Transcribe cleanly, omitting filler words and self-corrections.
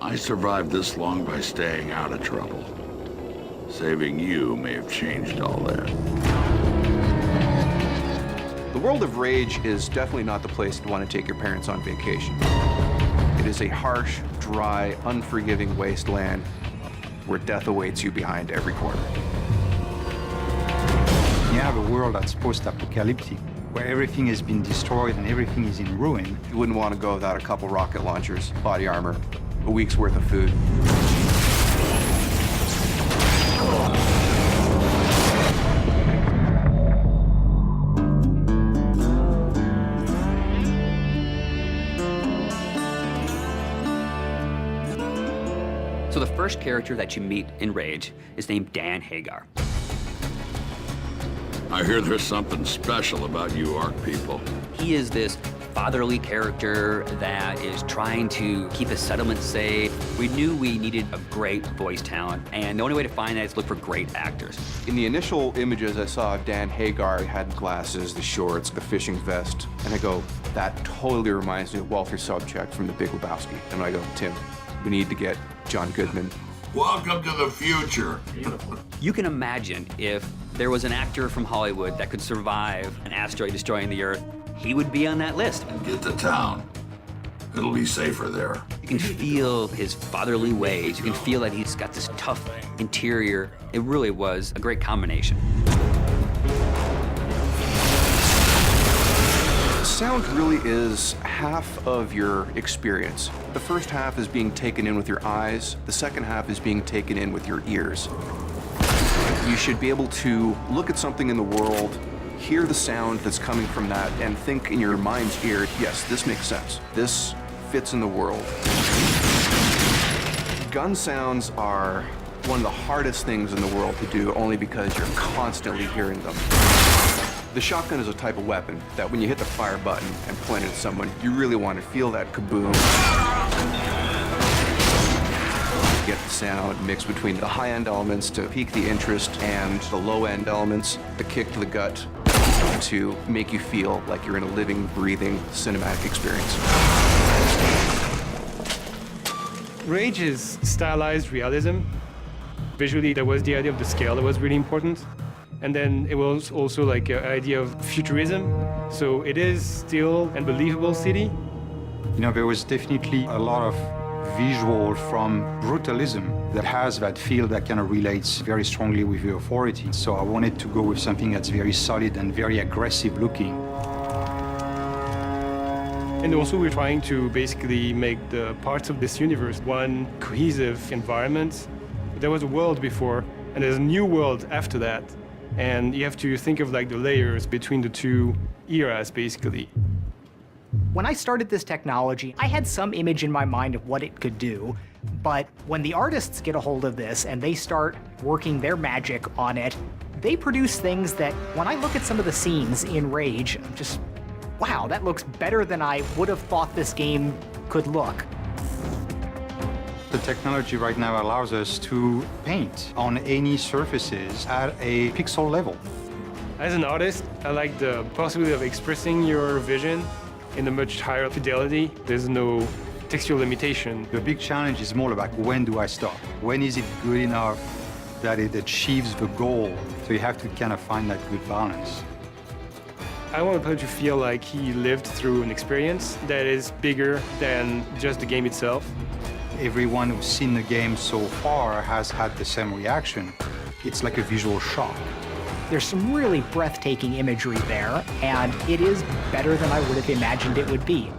I survived this long by staying out of trouble. Saving you may have changed all that. The world of Rage is definitely not the place to want to take your parents on vacation. It is a harsh, dry, unforgiving wasteland where death awaits you behind every corner. You have a world that's post-apocalyptic, where everything has been destroyed and everything is in ruin. You wouldn't want to go without a couple rocket launchers, body armor, a week's worth of food. So the first character that you meet in Rage is named Dan Hagar. I hear there's something special about you Ark people. He is this fatherly character that is trying to keep his settlement safe. We knew we needed a great voice talent, and the only way to find that is look for great actors. In the initial images I saw of Dan Hagar, he had glasses, the shorts, the fishing vest, and I go, that totally reminds me of Walter Sobchak from The Big Lebowski. And I go, Tim, we need to get John Goodman. Welcome to the future. You can imagine if there was an actor from Hollywood that could survive an asteroid destroying the Earth, he would be on that list. Get to town. It'll be safer there. You can feel his fatherly ways. You can feel that he's got this tough interior. It really was a great combination. Sound really is half of your experience. The first half is being taken in with your eyes. The second half is being taken in with your ears. You should be able to look at something in the world, hear the sound that's coming from that, and think in your mind's ear, yes, this makes sense. This fits in the world. Gun sounds are one of the hardest things in the world to do, only because you're constantly hearing them. The shotgun is a type of weapon that when you hit the fire button and point it at someone, you really want to feel that kaboom. Get the sound mixed between the high-end elements to pique the interest and the low-end elements, the kick to the gut, to make you feel like you're in a living, breathing, cinematic experience. Rage is stylized realism. Visually, there was the idea of the scale that was really important. And then it was also like an idea of futurism. So it is still a believable city. You know, there was definitely a lot of visual from brutalism that has that feel that kind of relates very strongly with the authority. So I wanted to go with something that's very solid and very aggressive looking. And also we're trying to basically make the parts of this universe one cohesive environment. There was a world before, and there's a new world after that. And you have to think of like the layers between the two eras, basically. When I started this technology, I had some image in my mind of what it could do, but when the artists get a hold of this and they start working their magic on it, they produce things that, when I look at some of the scenes in Rage, I'm just, wow, that looks better than I would have thought this game could look. The technology right now allows us to paint on any surfaces at a pixel level. As an artist, I like the possibility of expressing your vision in a much higher fidelity. There's no textual limitation. The big challenge is more about when do I stop? When is it good enough that it achieves the goal? So you have to kind of find that good balance. I want the player to feel like he lived through an experience that is bigger than just the game itself. Everyone who's seen the game so far has had the same reaction. It's like a visual shock. There's some really breathtaking imagery there, and it is better than I would have imagined it would be.